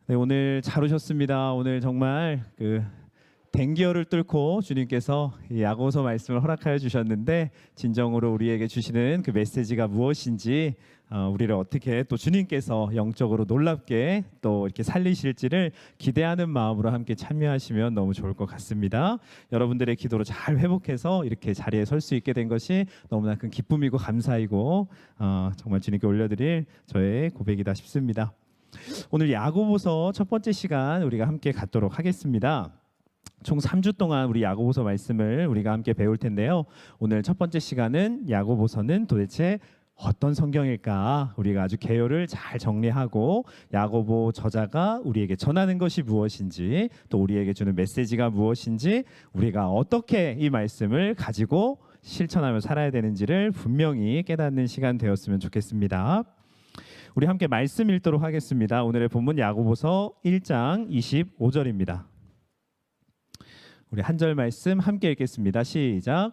네, 오늘 잘 오셨습니다. 오늘 정말 댕기어를 뚫고 주님께서 이 야고보서 말씀을 허락하여 주셨는데 진정으로 우리에게 주시는 그 메시지가 무엇인지 우리를 어떻게 또 주님께서 영적으로 놀랍게 또 이렇게 살리실지를 기대하는 마음으로 함께 참여하시면 너무 좋을 것 같습니다. 여러분들의 기도로 잘 회복해서 이렇게 자리에 설 수 있게 된 것이 너무나 큰 기쁨이고 감사이고 정말 주님께 올려드릴 저의 고백이다 싶습니다. 오늘 야고보서 첫 번째 시간 우리가 함께 갖도록 하겠습니다. 총 3주 동안 우리 야고보서 말씀을 우리가 함께 배울 텐데요. 오늘 첫 번째 시간은 야고보서는 도대체 어떤 성경일까? 우리가 아주 개요를 잘 정리하고 야고보 저자가 우리에게 전하는 것이 무엇인지 또 우리에게 주는 메시지가 무엇인지 우리가 어떻게 이 말씀을 가지고 실천하며 살아야 되는지를 분명히 깨닫는 시간 되었으면 좋겠습니다. 우리 함께 말씀 읽도록 하겠습니다. 오늘의 본문 야고보서 1장 25절입니다. 우리 한 절 말씀 함께 읽겠습니다. 시작.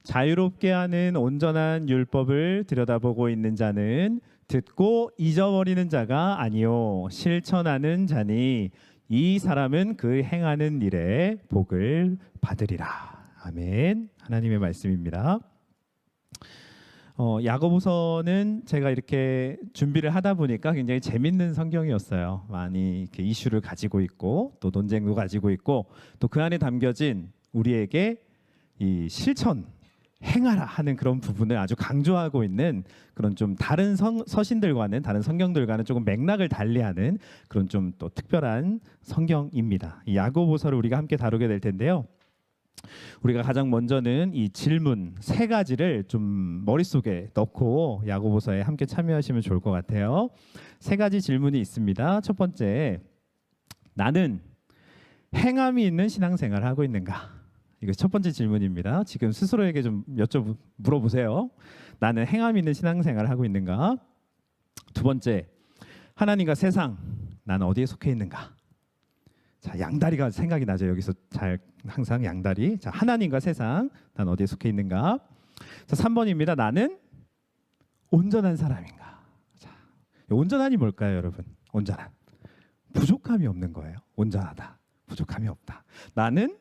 자유롭게 하는 온전한 율법을 들여다보고 있는 자는 듣고 잊어버리는 자가 아니요 실천하는 자니 이 사람은 그 행하는 일에 복을 받으리라. 아멘. 하나님의 말씀입니다. 야고보서는 제가 이렇게 준비를 하다 보니까 굉장히 재밌는 성경이었어요. 많이 이렇게 이슈를 가지고 있고 또 논쟁도 가지고 있고 또 그 안에 담겨진 우리에게 이 실천 행하라 하는 그런 부분을 아주 강조하고 있는 그런 좀 다른 서신들과는 다른 성경들과는 조금 맥락을 달리하는 그런 좀 또 특별한 성경입니다. 이 야고보서를 우리가 함께 다루게 될 텐데요. 우리가 가장 먼저는 이 질문 세 가지를 좀 머릿속에 넣고 야고보서에 함께 참여하시면 좋을 것 같아요. 세 가지 질문이 있습니다. 첫 번째, 나는 행함이 있는 신앙생활을 하고 있는가? 이거 첫 번째 질문입니다. 지금 스스로에게 좀 물어보세요. 나는 행함이 있는 신앙생활을 하고 있는가? 두 번째, 하나님과 세상, 나는 어디에 속해 있는가? 자, 양다리가 생각이 나죠. 여기서 잘 항상 양다리. 자, 하나님과 세상, 난 어디에 속해 있는가? 자, 3번입니다. 나는 온전한 사람인가? 자, 온전한이 뭘까요, 여러분? 온전한. 부족함이 없는 거예요. 온전하다. 부족함이 없다. 나는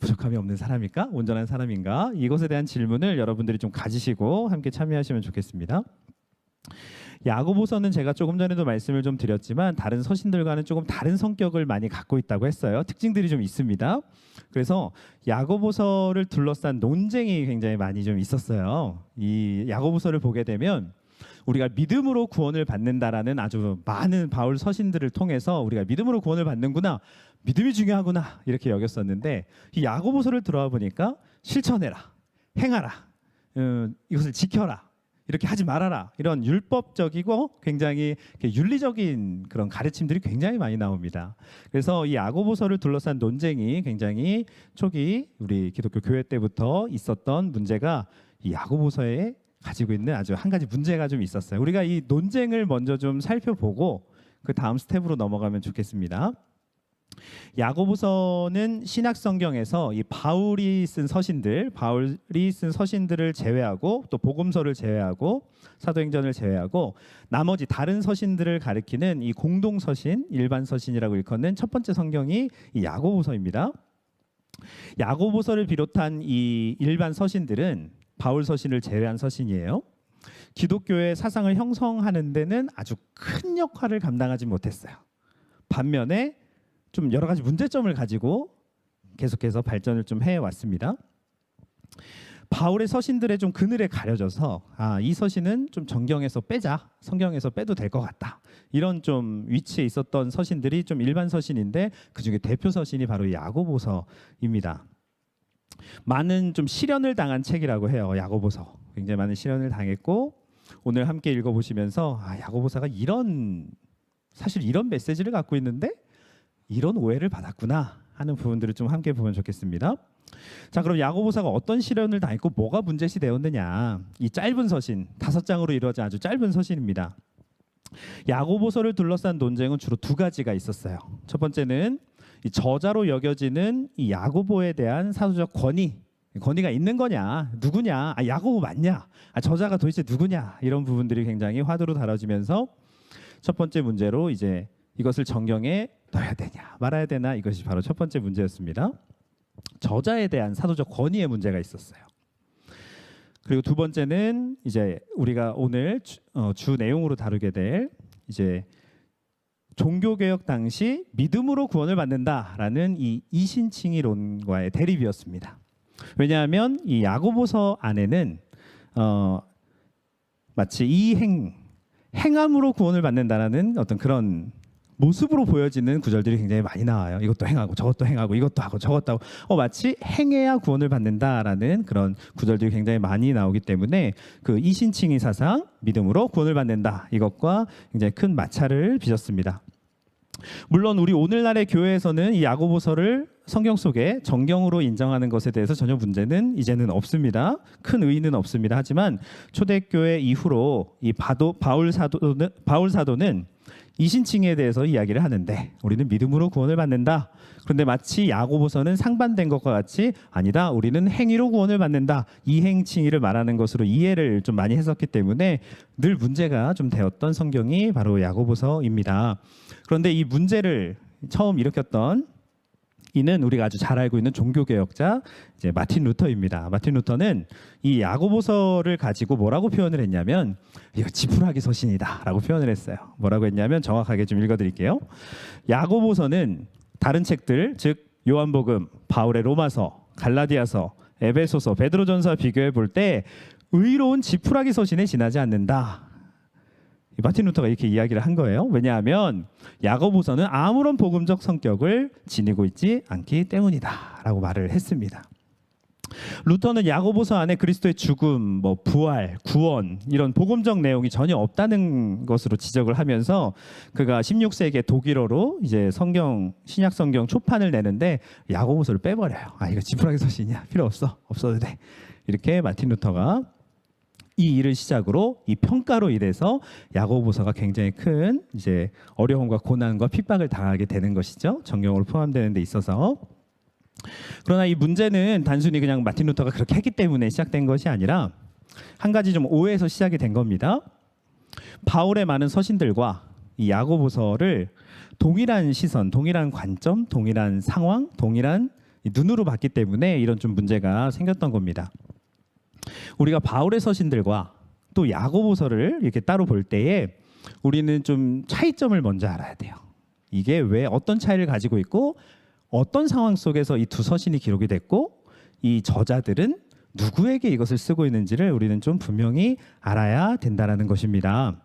부족함이 없는 사람일까? 온전한 사람인가? 이것에 대한 질문을 여러분들이 좀 가지시고 함께 참여하시면 좋겠습니다. 야고보서는 제가 조금 전에도 말씀을 좀 드렸지만 다른 서신들과는 조금 다른 성격을 많이 갖고 있다고 했어요. 특징들이 좀 있습니다. 그래서 야고보서를 둘러싼 논쟁이 굉장히 많이 좀 있었어요. 이 야고보서를 보게 되면 우리가 믿음으로 구원을 받는다라는 아주 많은 바울 서신들을 통해서 우리가 믿음으로 구원을 받는구나, 믿음이 중요하구나 이렇게 여겼었는데 이 야고보서를 들어와 보니까 실천해라, 행하라, 이것을 지켜라, 이렇게 하지 말아라, 이런 율법적이고 굉장히 윤리적인 그런 가르침들이 굉장히 많이 나옵니다. 그래서 이 야고보서를 둘러싼 논쟁이 굉장히 초기 우리 기독교 교회 때부터 있었던 문제가 이 야고보서에 가지고 있는 아주 한 가지 문제가 좀 있었어요. 우리가 이 논쟁을 먼저 좀 살펴보고 그 다음 스텝으로 넘어가면 좋겠습니다. 야고보서는 신약 성경에서 이 바울이 쓴 서신들을 제외하고 또 복음서를 제외하고 사도행전을 제외하고 나머지 다른 서신들을 가리키는 이 공동 서신, 일반 서신이라고 일컫는 첫 번째 성경이 이 야고보서입니다. 야고보서를 비롯한 이 일반 서신들은 바울 서신을 제외한 서신이에요. 기독교의 사상을 형성하는 데는 아주 큰 역할을 감당하지 못했어요. 반면에 좀 여러 가지 문제점을 가지고 계속해서 발전을 좀 해왔습니다. 바울의 서신들의 좀 그늘에 가려져서 이 서신은 좀 정경에서 빼자, 성경에서 빼도 될 것 같다, 이런 좀 위치에 있었던 서신들이 좀 일반 서신인데 그중에 대표 서신이 바로 야고보서입니다. 많은 좀 시련을 당한 책이라고 해요. 야고보서 굉장히 많은 시련을 당했고 오늘 함께 읽어보시면서 야고보서가 사실 이런 메시지를 갖고 있는데 이런 오해를 받았구나 하는 부분들을 좀 함께 보면 좋겠습니다. 자, 그럼 야고보서가 어떤 시련을 당했고 뭐가 문제시 되었느냐? 이 짧은 서신 5장으로 이루어진 아주 짧은 서신입니다. 야고보서를 둘러싼 논쟁은 주로 두 가지가 있었어요. 첫 번째는 이 저자로 여겨지는 이 야고보에 대한 사도적 권위가 있는 거냐, 누구냐, 야고보 맞냐, 저자가 도대체 누구냐, 이런 부분들이 굉장히 화두로 다뤄지면서 첫 번째 문제로 이제 이것을 정경에 넣어야 되냐 말아야 되나, 이것이 바로 첫 번째 문제였습니다. 저자에 대한 사도적 권위의 문제가 있었어요. 그리고 두 번째는 이제 우리가 오늘 주 내용으로 다루게 될 이제 종교개혁 당시 믿음으로 구원을 받는다라는 이 이신칭의론과의 대립이었습니다. 왜냐하면 이 야고보서 안에는 마치 행함으로 구원을 받는다라는 어떤 그런 모습으로 보여지는 구절들이 굉장히 많이 나와요. 이것도 행하고 저것도 행하고 이것도 하고 저것도 하고 마치 행해야 구원을 받는다라는 그런 구절들이 굉장히 많이 나오기 때문에 그 이신칭의 사상, 믿음으로 구원을 받는다, 이것과 굉장히 큰 마찰을 빚었습니다. 물론 우리 오늘날의 교회에서는 이 야고보서를 성경 속에 정경으로 인정하는 것에 대해서 전혀 문제는 이제는 없습니다. 큰 의의는 없습니다. 하지만 초대교회 이후로 이 바울 사도는 이신칭에 대해서 이야기를 하는데 우리는 믿음으로 구원을 받는다. 그런데 마치 야고보서는 상반된 것과 같이 아니다, 우리는 행위로 구원을 받는다, 이행칭의를 말하는 것으로 이해를 좀 많이 했었기 때문에 늘 문제가 좀 되었던 성경이 바로 야고보서입니다. 그런데 이 문제를 처음 일으켰던 이는 우리가 아주 잘 알고 있는 종교개혁자 이제 마틴 루터입니다. 마틴 루터는 이 야고보서를 가지고 뭐라고 표현을 했냐면 이거 지푸라기 서신이다라고 표현을 했어요. 뭐라고 했냐면 정확하게 좀 읽어드릴게요. 야고보서는 다른 책들, 즉 요한복음, 바울의 로마서, 갈라디아서, 에베소서, 베드로전서와 비교해 볼 때 의로운 지푸라기 서신에 지나지 않는다. 마틴 루터가 이렇게 이야기를 한 거예요. 왜냐하면 야고보서는 아무런 복음적 성격을 지니고 있지 않기 때문이다 라고 말을 했습니다. 루터는 야고보서 안에 그리스도의 죽음, 부활, 구원 이런 복음적 내용이 전혀 없다는 것으로 지적을 하면서 그가 16세기에 독일어로 이제 신약 성경 초판을 내는데 야고보서를 빼버려요. 이거 지푸라기 서신이야, 필요 없어도 돼. 이렇게 마틴 루터가 이 일을 시작으로 이 평가로 인해서 야고보서가 굉장히 큰 이제 어려움과 고난과 핍박을 당하게 되는 것이죠. 정경으로 포함되는 데 있어서. 그러나 이 문제는 단순히 그냥 마틴 루터가 그렇게 했기 때문에 시작된 것이 아니라 한 가지 좀 오해에서 시작이 된 겁니다. 바울의 많은 서신들과 이 야고보서를 동일한 시선, 동일한 관점, 동일한 상황, 동일한 눈으로 봤기 때문에 이런 좀 문제가 생겼던 겁니다. 우리가 바울의 서신들과 또 야고보서를 이렇게 따로 볼 때에 우리는 좀 차이점을 먼저 알아야 돼요. 이게 왜 어떤 차이를 가지고 있고 어떤 상황 속에서 이 두 서신이 기록이 됐고 이 저자들은 누구에게 이것을 쓰고 있는지를 우리는 좀 분명히 알아야 된다는 것입니다.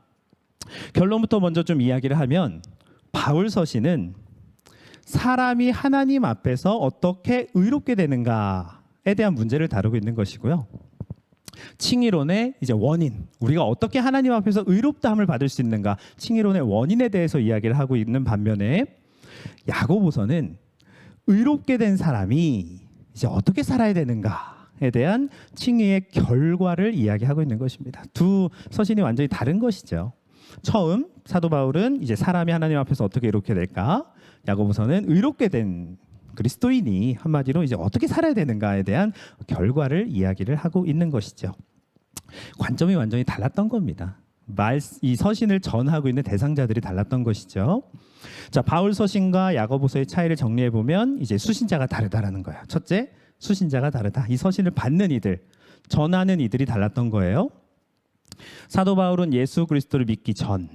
결론부터 먼저 좀 이야기를 하면 바울 서신은 사람이 하나님 앞에서 어떻게 의롭게 되는가에 대한 문제를 다루고 있는 것이고요. 칭의론의 이제 원인, 우리가 어떻게 하나님 앞에서 의롭다함을 받을 수 있는가, 칭의론의 원인에 대해서 이야기를 하고 있는 반면에 야고보서는 의롭게 된 사람이 이제 어떻게 살아야 되는가에 대한 칭의의 결과를 이야기하고 있는 것입니다. 두 서신이 완전히 다른 것이죠. 처음 사도 바울은 이제 사람이 하나님 앞에서 어떻게 의롭게 될까, 야고보서는 의롭게 된 그리스도인이 한마디로 이제 어떻게 살아야 되는가에 대한 결과를 이야기를 하고 있는 것이죠. 관점이 완전히 달랐던 겁니다. 이 서신을 전하고 있는 대상자들이 달랐던 것이죠. 자, 바울 서신과 야고보서의 차이를 정리해 보면 이제 수신자가 다르다라는 거예요. 첫째, 수신자가 다르다. 이 서신을 받는 이들, 전하는 이들이 달랐던 거예요. 사도 바울은 예수 그리스도를 믿기 전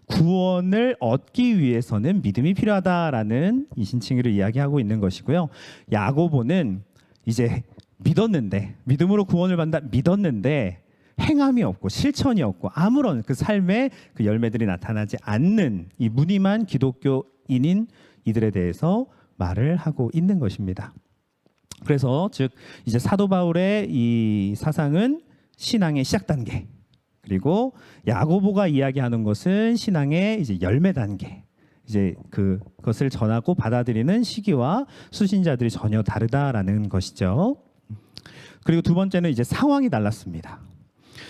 구원을 얻기 위해서는 믿음이 필요하다라는 이 신칭의를 이야기하고 있는 것이고요. 야고보는 이제 믿음으로 구원을 받는다, 믿었는데 행함이 없고 실천이 없고 아무런 그 삶의 그 열매들이 나타나지 않는 이 무늬만 기독교인인 이들에 대해서 말을 하고 있는 것입니다. 그래서 즉 이제 사도 바울의 이 사상은 신앙의 시작 단계, 그리고 야고보가 이야기하는 것은 신앙의 이제 열매 단계, 이제 그것을 전하고 받아들이는 시기와 수신자들이 전혀 다르다라는 것이죠. 그리고 두 번째는 이제 상황이 달랐습니다.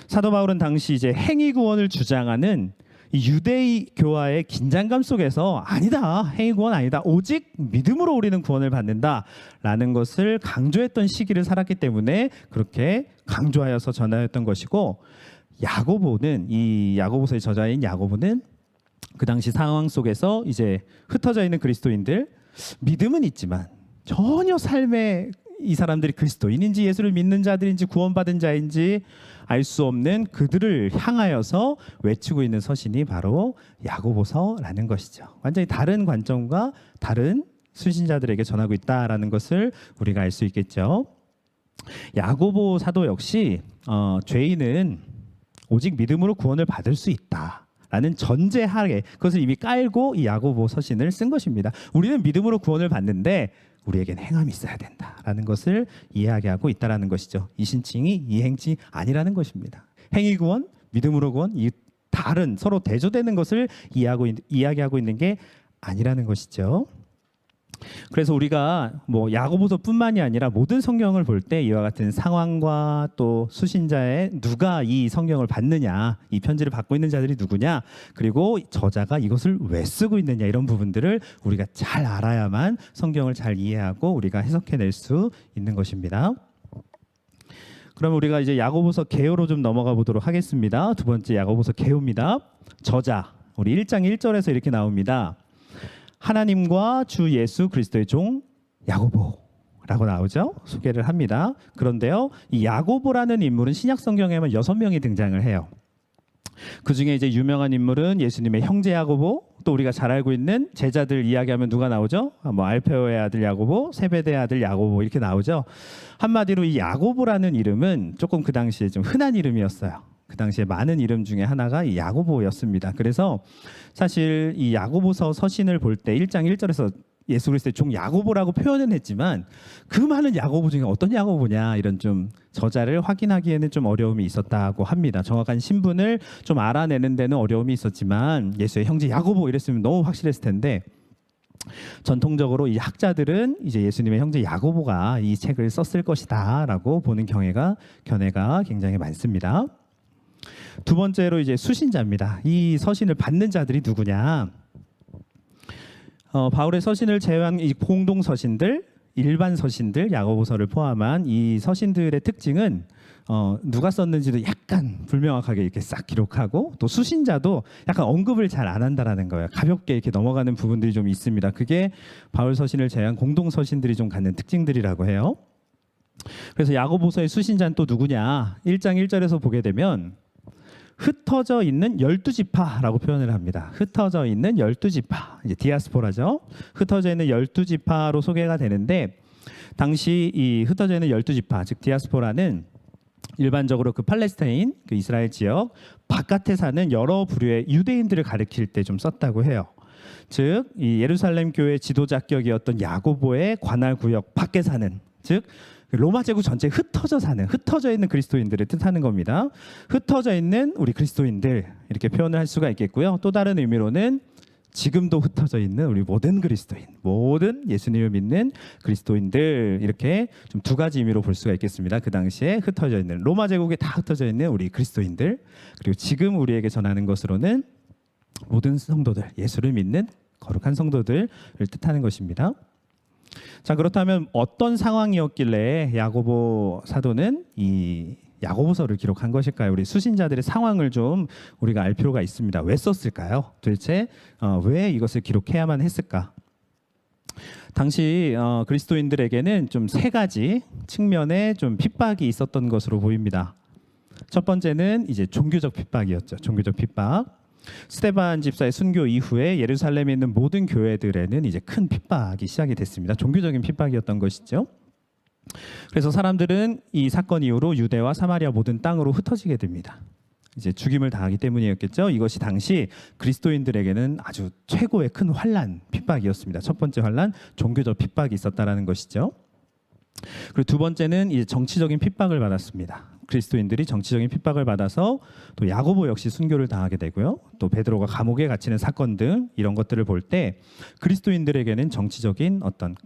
사도 바울은 당시 이제 행위 구원을 주장하는 이 유대교와의 긴장감 속에서 아니다, 행위 구원 아니다, 오직 믿음으로 우리는 구원을 받는다라는 것을 강조했던 시기를 살았기 때문에 그렇게 강조하여서 전하였던 것이고, 야고보는 이 야고보서의 저자인 야고보는 그 당시 상황 속에서 이제 흩어져 있는 그리스도인들, 믿음은 있지만 전혀 삶에 이 사람들이 그리스도인인지 예수를 믿는 자들인지 구원받은 자인지 알 수 없는 그들을 향하여서 외치고 있는 서신이 바로 야고보서라는 것이죠. 완전히 다른 관점과 다른 수신자들에게 전하고 있다라는 것을 우리가 알 수 있겠죠. 야고보 사도 역시 죄인은 오직 믿음으로 구원을 받을 수 있다라는 전제하에 그것을 이미 깔고 이 야고보 서신을 쓴 것입니다. 우리는 믿음으로 구원을 받는데 우리에겐 행함이 있어야 된다라는 것을 이야기하고 있다라는 것이죠. 이 신칭이 이 행칭이 아니라는 것입니다. 행위 구원, 믿음으로 구원, 이 다른 서로 대조되는 것을 이야기하고 있는 게 아니라는 것이죠. 그래서 우리가 뭐 야고보서뿐만이 아니라 모든 성경을 볼 때 이와 같은 상황과 또 수신자의 누가 이 성경을 받느냐, 이 편지를 받고 있는 자들이 누구냐, 그리고 저자가 이것을 왜 쓰고 있느냐, 이런 부분들을 우리가 잘 알아야만 성경을 잘 이해하고 우리가 해석해낼 수 있는 것입니다. 그럼 우리가 이제 야고보서 개요로 좀 넘어가 보도록 하겠습니다. 두 번째 야고보서 개요입니다. 저자, 우리 1장 1절에서 이렇게 나옵니다. 하나님과 주 예수 그리스도의 종 야고보라고 나오죠. 소개를 합니다. 그런데요, 이 야고보라는 인물은 신약 성경에만 6명이 등장을 해요. 그 중에 이제 유명한 인물은 예수님의 형제 야고보, 또 우리가 잘 알고 있는 제자들 이야기하면 누가 나오죠? 뭐 알페오의 아들 야고보, 세베대의 아들 야고보, 이렇게 나오죠. 한마디로 이 야고보라는 이름은 조금 그 당시에 좀 흔한 이름이었어요. 그 당시에 많은 이름 중에 하나가 이 야고보였습니다. 그래서 사실 이 야고보서 서신을 볼 때 1장 1절에서 예수 그리스도의 종 야고보라고 표현은 했지만 그 많은 야고보 중에 어떤 야고보냐, 이런 좀 저자를 확인하기에는 좀 어려움이 있었다고 합니다. 정확한 신분을 좀 알아내는 데는 어려움이 있었지만 예수의 형제 야고보 이랬으면 너무 확실했을 텐데, 전통적으로 이 학자들은 이제 예수님의 형제 야고보가 이 책을 썼을 것이다라고 보는 견해가 굉장히 많습니다. 두 번째로 이제 수신자입니다. 이 서신을 받는 자들이 누구냐? 바울의 서신을 제외한 이 공동 서신들, 일반 서신들, 야고보서를 포함한 이 서신들의 특징은 누가 썼는지도 약간 불명확하게 이렇게 싹 기록하고, 또 수신자도 약간 언급을 잘 안 한다라는 거예요. 가볍게 이렇게 넘어가는 부분들이 좀 있습니다. 그게 바울 서신을 제외한 공동 서신들이 좀 갖는 특징들이라고 해요. 그래서 야고보서의 수신자는 또 누구냐? 1장 1절에서 보게 되면 흩어져 있는 12지파라고 표현을 합니다. 흩어져 있는 12지파, 이제 디아스포라죠. 흩어져 있는 12지파로 소개가 되는데, 당시 이 흩어져 있는 12지파, 즉 디아스포라는 일반적으로 그 팔레스타인, 그 이스라엘 지역 바깥에 사는 여러 부류의 유대인들을 가리킬 때 좀 썼다고 해요. 즉 이 예루살렘 교회 지도자격이었던 야고보의 관할 구역 밖에 사는, 즉 로마 제국 전체에 흩어져 있는 그리스도인들을 뜻하는 겁니다. 흩어져 있는 우리 그리스도인들, 이렇게 표현을 할 수가 있겠고요. 또 다른 의미로는 지금도 흩어져 있는 우리 모든 그리스도인, 모든 예수님을 믿는 그리스도인들, 이렇게 좀 두 가지 의미로 볼 수가 있겠습니다. 그 당시에 흩어져 있는, 로마 제국에 다 흩어져 있는 우리 그리스도인들, 그리고 지금 우리에게 전하는 것으로는 모든 성도들, 예수를 믿는 거룩한 성도들을 뜻하는 것입니다. 자, 그렇다면 어떤 상황이었길래 야고보 사도는 이 야고보서를 기록한 것일까요? 우리 수신자들의 상황을 좀 우리가 알 필요가 있습니다. 왜 썼을까요? 도대체 왜 이것을 기록해야만 했을까? 당시 그리스도인들에게는 좀 세 가지 측면에 좀 핍박이 있었던 것으로 보입니다. 첫 번째는 이제 종교적 핍박이었죠. 종교적 핍박. 스데반 집사의 순교 이후에 예루살렘에 있는 모든 교회들에는 이제 큰 핍박이 시작이 됐습니다. 종교적인 핍박이었던 것이죠. 그래서 사람들은 이 사건 이후로 유대와 사마리아 모든 땅으로 흩어지게 됩니다. 이제 죽임을 당하기 때문이었겠죠. 이것이 당시 그리스도인들에게는 아주 최고의 큰 환난, 핍박이었습니다. 첫 번째 환난, 종교적 핍박이 있었다라는 것이죠. 그리고 두 번째는 이제 정치적인 핍박을 받았습니다. 그리스도인들이 정치적인 핍박을 받아서 또 야고보 역시 순교를 당하게 되고요. 또 베드로가 감옥에 갇히는 사건 등 이런 것들을 볼 때 그리스도인들에게는 정치적인 어떤,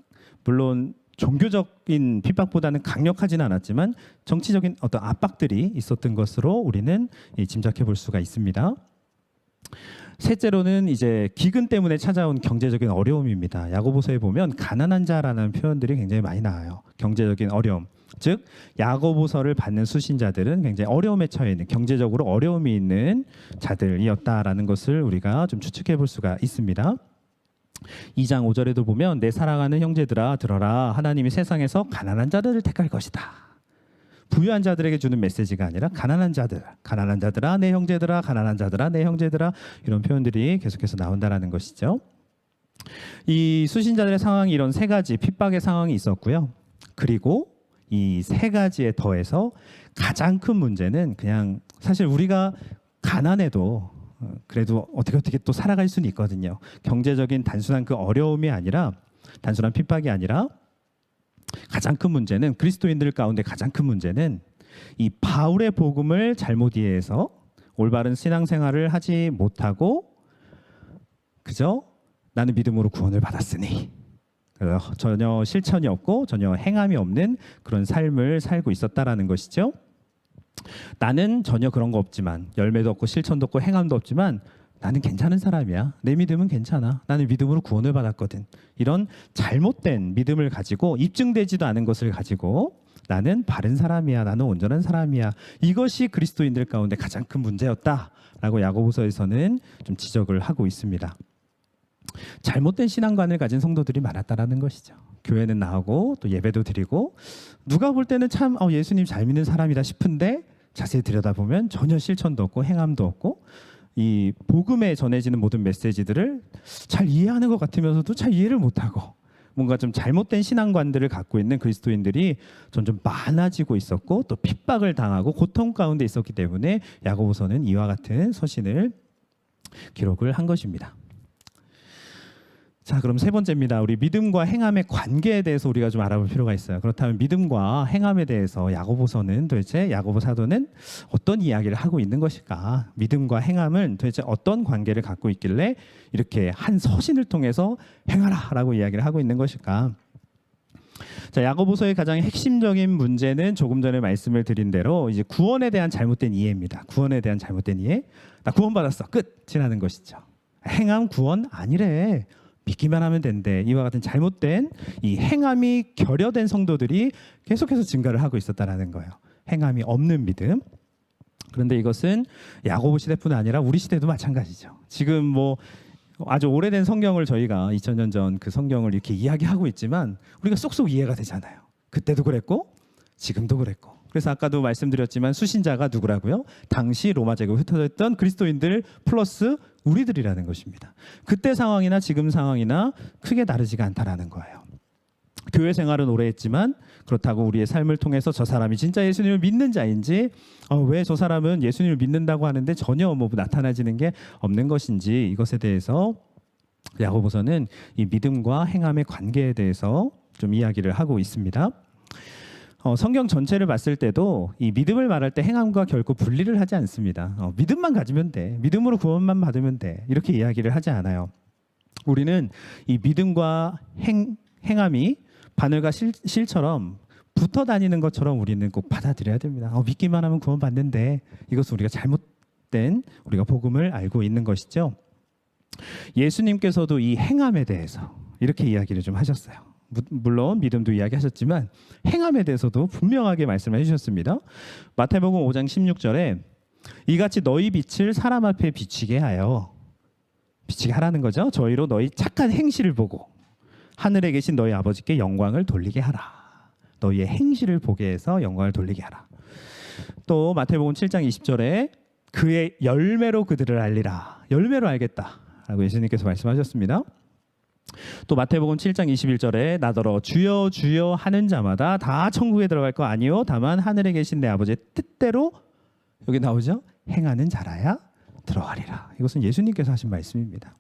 물론 종교적인 핍박보다는 강력하지는 않았지만 정치적인 어떤 압박들이 있었던 것으로 우리는 짐작해 볼 수가 있습니다. 셋째로는 이제 기근 때문에 찾아온 경제적인 어려움입니다. 야고보서에 보면 가난한 자라는 표현들이 굉장히 많이 나와요. 경제적인 어려움. 즉 야고보서를 받는 수신자들은 굉장히 어려움에 처해 있는, 경제적으로 어려움이 있는 자들이었다라는 것을 우리가 좀 추측해 볼 수가 있습니다. 2장 5절에도 보면 내 사랑하는 형제들아 들어라, 하나님이 세상에서 가난한 자들을 택할 것이다. 부유한 자들에게 주는 메시지가 아니라 가난한 자들아 내 형제들아, 가난한 자들아 내 형제들아, 이런 표현들이 계속해서 나온다라는 것이죠. 이 수신자들의 상황이 이런 세 가지 핍박의 상황이 있었고요. 그리고 이 세 가지에 더해서 가장 큰 문제는, 그냥 사실 우리가 가난해도 그래도 어떻게 또 살아갈 수는 있거든요. 경제적인 단순한 그 어려움이 아니라, 단순한 핍박이 아니라, 가장 큰 문제는, 그리스도인들 가운데 가장 큰 문제는 이 바울의 복음을 잘못 이해해서 올바른 신앙생활을 하지 못하고 그저 나는 믿음으로 구원을 받았으니 전혀 실천이 없고 전혀 행함이 없는 그런 삶을 살고 있었다라는 것이죠. 나는 전혀 그런 거 없지만, 열매도 없고 실천도 없고 행함도 없지만 나는 괜찮은 사람이야. 내 믿음은 괜찮아. 나는 믿음으로 구원을 받았거든. 이런 잘못된 믿음을 가지고, 입증되지도 않은 것을 가지고 나는 바른 사람이야, 나는 온전한 사람이야, 이것이 그리스도인들 가운데 가장 큰 문제였다라고 야고보서에서는 좀 지적을 하고 있습니다. 잘못된 신앙관을 가진 성도들이 많았다라는 것이죠. 교회는 나오고 또 예배도 드리고, 누가 볼 때는 참 예수님 잘 믿는 사람이다 싶은데 자세히 들여다보면 전혀 실천도 없고 행함도 없고, 이 복음에 전해지는 모든 메시지들을 잘 이해하는 것 같으면서도 잘 이해를 못하고, 뭔가 좀 잘못된 신앙관들을 갖고 있는 그리스도인들이 점점 많아지고 있었고, 또 핍박을 당하고 고통 가운데 있었기 때문에 야고보서는 이와 같은 서신을 기록을 한 것입니다. 자, 그럼 세 번째입니다. 우리 믿음과 행함의 관계에 대해서 우리가 좀 알아볼 필요가 있어요. 그렇다면 믿음과 행함에 대해서 야고보서는, 도대체 야고보 사도는 어떤 이야기를 하고 있는 것일까? 믿음과 행함은 도대체 어떤 관계를 갖고 있길래 이렇게 한 서신을 통해서 행하라라고 이야기를 하고 있는 것일까? 자, 야고보서의 가장 핵심적인 문제는 조금 전에 말씀을 드린 대로 이제 구원에 대한 잘못된 이해입니다. 구원에 대한 잘못된 이해. 나 구원받았어, 끝이라는 것이죠. 행함 구원 아니래, 믿기만 하면 된대. 이와 같은 잘못된 이 행함이 결여된 성도들이 계속해서 증가를 하고 있었다라는 거예요. 행함이 없는 믿음. 그런데 이것은 야고보 시대뿐 아니라 우리 시대도 마찬가지죠. 지금 뭐 아주 오래된 성경을 저희가 2000년 전 그 성경을 이렇게 이야기하고 있지만 우리가 쏙쏙 이해가 되잖아요. 그때도 그랬고 지금도 그랬고. 그래서 아까도 말씀드렸지만 수신자가 누구라고요? 당시 로마 제국에 흩어졌던 그리스도인들 플러스 우리들이라는 것입니다. 그때 상황이나 지금 상황이나 크게 다르지가 않다라는 거예요. 교회 생활은 오래 했지만 그렇다고 우리의 삶을 통해서 저 사람이 진짜 예수님을 믿는 자인지, 왜 저 사람은 예수님을 믿는다고 하는데 전혀 뭐 나타나지는 게 없는 것인지, 이것에 대해서 야고보서는 이 믿음과 행함의 관계에 대해서 좀 이야기를 하고 있습니다. 성경 전체를 봤을 때도 이 믿음을 말할 때 행함과 결코 분리를 하지 않습니다. 믿음만 가지면 돼, 믿음으로 구원만 받으면 돼, 이렇게 이야기를 하지 않아요. 우리는 이 믿음과 행함이 바늘과 실처럼 붙어 다니는 것처럼 우리는 꼭 받아들여야 됩니다. 믿기만 하면 구원 받는데, 이것은 우리가 잘못된, 우리가 복음을 알고 있는 것이죠. 예수님께서도 이 행함에 대해서 이렇게 이야기를 좀 하셨어요. 물론 믿음도 이야기하셨지만 행함에 대해서도 분명하게 말씀을 해주셨습니다. 마태복음 5장 16절에 이같이 너희 빛을 사람 앞에 비치게 하라는 거죠. 저희로 너희 착한 행실을 보고 하늘에 계신 너희 아버지께 영광을 돌리게 하라. 너희의 행실을 보게 해서 영광을 돌리게 하라. 또 마태복음 7장 20절에 그의 열매로 그들을 알리라. 열매로 알겠다라고 예수님께서 말씀하셨습니다. 또 마태복음 7장 21절에 나더러 주여 주여 하는 자마다 다 천국에 들어갈 거 아니요 다만 하늘에 계신 내 아버지의 뜻대로, 여기 나오죠, 행하는 자라야 들어가리라. 이것은 예수님께서 하신 말씀입니다.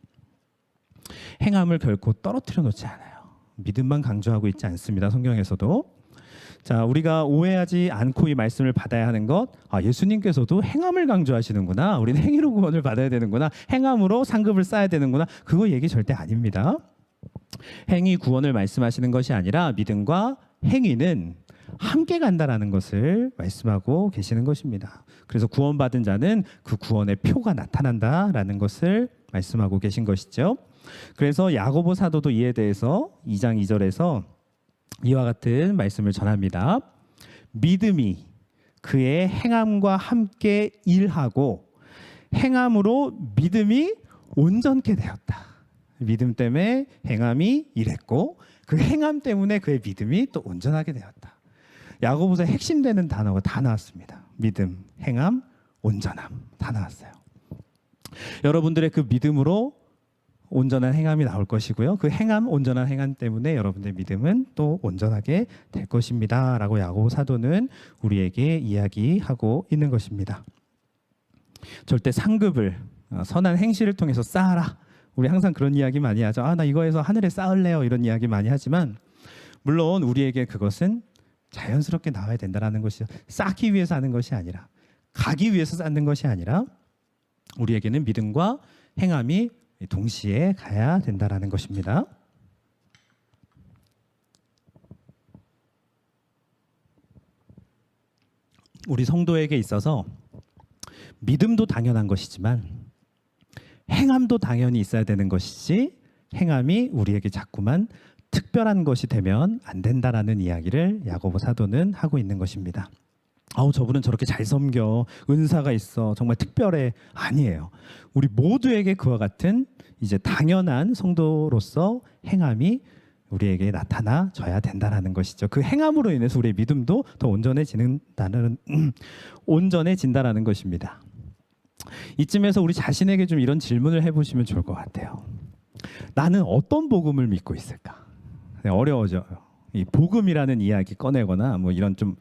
행함을 결코 떨어뜨려 놓지 않아요. 믿음만 강조하고 있지 않습니다. 성경에서도. 자, 우리가 오해하지 않고 이 말씀을 받아야 하는 것, 예수님께서도 행함을 강조하시는구나, 우리는 행위로 구원을 받아야 되는구나, 행함으로 상급을 쌓아야 되는구나, 그거 얘기 절대 아닙니다. 행위 구원을 말씀하시는 것이 아니라 믿음과 행위는 함께 간다라는 것을 말씀하고 계시는 것입니다. 그래서 구원받은 자는 그 구원의 표가 나타난다라는 것을 말씀하고 계신 것이죠. 그래서 야고보 사도도 이에 대해서 2장 2절에서 이와 같은 말씀을 전합니다. 믿음이 그의 행함과 함께 일하고 행함으로 믿음이 온전케 되었다. 믿음 때문에 행함이 일했고 그 행함 때문에 그의 믿음이 또 온전하게 되었다. 야고보서의 핵심되는 단어가 다 나왔습니다. 믿음, 행함, 온전함 다 나왔어요. 여러분들의 그 믿음으로 온전한 행함이 나올 것이고요. 그 행함, 온전한 행함 때문에 여러분들의 믿음은 또 온전하게 될 것입니다. 라고 야고보 사도는 우리에게 이야기하고 있는 것입니다. 절대 상급을 선한 행실을 통해서 쌓아라. 우리 항상 그런 이야기 많이 하죠. 나 이거 해서 하늘에 쌓을래요. 이런 이야기 많이 하지만 물론 우리에게 그것은 자연스럽게 나와야 된다는 것이죠. 쌓기 위해서 하는 것이 아니라 가기 위해서 쌓는 것이 아니라 우리에게는 믿음과 행함이 동시에 가야 된다는 것입니다. 우리 성도에게 있어서 믿음도 당연한 것이지만 행함도 당연히 있어야 되는 것이지 행함이 우리에게 자꾸만 특별한 것이 되면 안 된다라는 이야기를 야고보 사도는 하고 있는 것입니다. 저분은 저렇게 잘 섬겨, 은사가 있어, 정말 특별해. 아니에요. 우리 모두에게 그와 같은 이제 당연한 성도로서 행함이 우리에게 나타나져야 된다는 것이죠. 그 행함으로 인해서 우리의 믿음도 더 온전해진다는 것입니다. 이쯤에서 우리 자신에게 좀 이런 질문을 해보시면 좋을 것 같아요. 나는 어떤 복음을 믿고 있을까? 어려워져요. 이 복음이라는 이야기 꺼내거나 뭐 이런 좀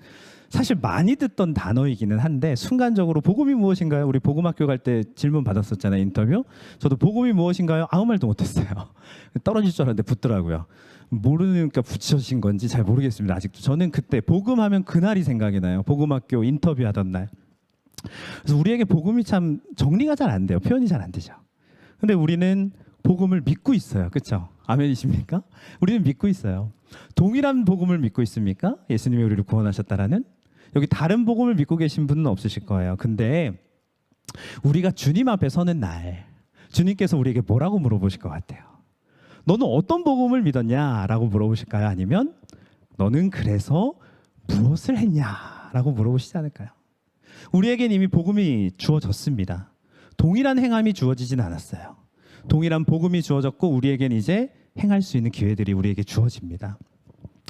사실 많이 듣던 단어이기는 한데 순간적으로 복음이 무엇인가요? 우리 복음학교 갈 때 질문 받았었잖아요. 인터뷰. 저도 복음이 무엇인가요? 아무 말도 못했어요. 떨어질 줄 알았는데 붙더라고요. 모르니까 붙여진 건지 잘 모르겠습니다. 아직도. 저는 그때 복음하면 그날이 생각이 나요. 복음학교 인터뷰하던 날. 그래서 우리에게 복음이 참 정리가 잘 안 돼요. 표현이 잘 안 되죠. 근데 우리는 복음을 믿고 있어요. 그렇죠? 아멘이십니까? 우리는 믿고 있어요. 동일한 복음을 믿고 있습니까? 예수님이 우리를 구원하셨다라는? 여기 다른 복음을 믿고 계신 분은 없으실 거예요. 근데 우리가 주님 앞에 서는 날 주님께서 우리에게 뭐라고 물어보실 것 같아요? 너는 어떤 복음을 믿었냐라고 물어보실까요? 아니면 너는 그래서 무엇을 했냐라고 물어보시지 않을까요? 우리에겐 이미 복음이 주어졌습니다. 동일한 행함이 주어지진 않았어요. 동일한 복음이 주어졌고 우리에겐 이제 행할 수 있는 기회들이 우리에게 주어집니다.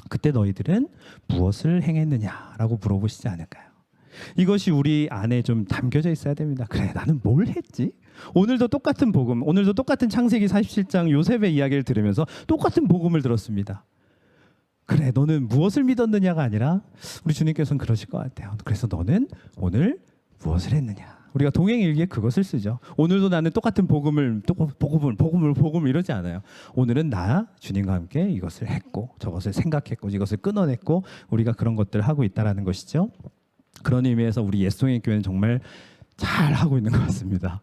그때 너희들은 무엇을 행했느냐라고 물어보시지 않을까요? 이것이 우리 안에 좀 담겨져 있어야 됩니다. 그래, 나는 뭘 했지? 오늘도 똑같은 복음, 오늘도 똑같은 창세기 47장 요셉의 이야기를 들으면서 똑같은 복음을 들었습니다. 그래, 너는 무엇을 믿었느냐가 아니라 우리 주님께서는 그러실 것 같아요. 그래서 너는 오늘 무엇을 했느냐? 우리가 동행일기에 그것을 쓰죠. 오늘도 나는 똑같은 복음을 이러지 않아요. 오늘은 나 주님과 함께 이것을 했고 저것을 생각했고 이것을 끊어냈고 우리가 그런 것들을 하고 있다는 것이죠. 그런 의미에서 우리 예수통일교회는 정말 잘 하고 있는 것 같습니다.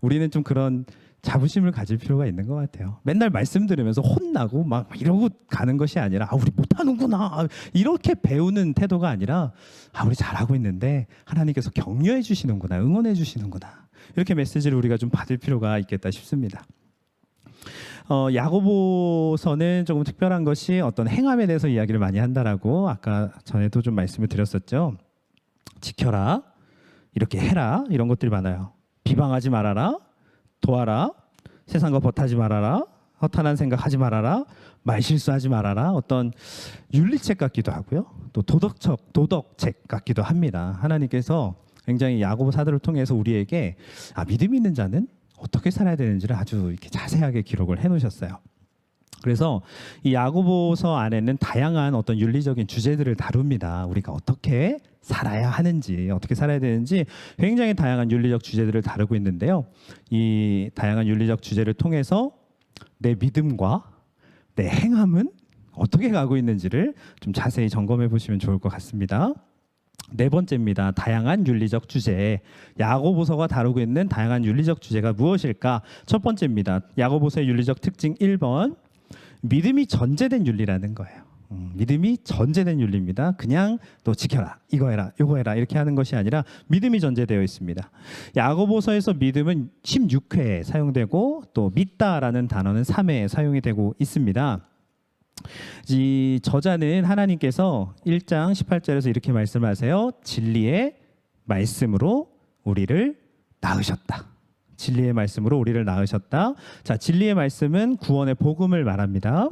우리는 좀 그런 자부심을 가질 필요가 있는 것 같아요. 맨날 말씀 들으면서 혼나고 막 이러고 가는 것이 아니라 우리 못하는구나 이렇게 배우는 태도가 아니라 우리 잘하고 있는데 하나님께서 격려해 주시는구나, 응원해 주시는구나, 이렇게 메시지를 우리가 좀 받을 필요가 있겠다 싶습니다. 야고보서는 조금 특별한 것이 어떤 행함에 대해서 이야기를 많이 한다라고 아까 전에도 좀 말씀을 드렸었죠. 지켜라, 이렇게 해라, 이런 것들이 많아요. 비방하지 말아라, 도와라, 세상과 벗하지 말아라, 허탄한 생각하지 말아라, 말실수하지 말아라. 어떤 윤리책 같기도 하고요. 또 도덕책 같기도 합니다. 하나님께서 굉장히 야고보 사도를 통해서 우리에게 믿음 있는 자는 어떻게 살아야 되는지를 아주 이렇게 자세하게 기록을 해놓으셨어요. 그래서 이 야고보서 안에는 다양한 어떤 윤리적인 주제들을 다룹니다. 우리가 어떻게 살아야 하는지, 어떻게 살아야 되는지 굉장히 다양한 윤리적 주제들을 다루고 있는데요. 이 다양한 윤리적 주제를 통해서 내 믿음과 내 행함은 어떻게 가고 있는지를 좀 자세히 점검해 보시면 좋을 것 같습니다. 네 번째입니다. 다양한 윤리적 주제. 야고보서가 다루고 있는 다양한 윤리적 주제가 무엇일까? 첫 번째입니다. 야고보서의 윤리적 특징 1번. 믿음이 전제된 윤리라는 거예요. 믿음이 전제된 윤리입니다. 그냥 너 지켜라, 이거 해라, 이거 해라 이렇게 하는 것이 아니라 믿음이 전제되어 있습니다. 야고보서에서 믿음은 16회에 사용되고 또 믿다라는 단어는 3회에 사용이 되고 있습니다. 이 저자는 하나님께서 1장 18절에서 이렇게 말씀하세요. 진리의 말씀으로 우리를 낳으셨다. 진리의 말씀으로 우리를 낳으셨다. 자, 진리의 말씀은 구원의 복음을 말합니다.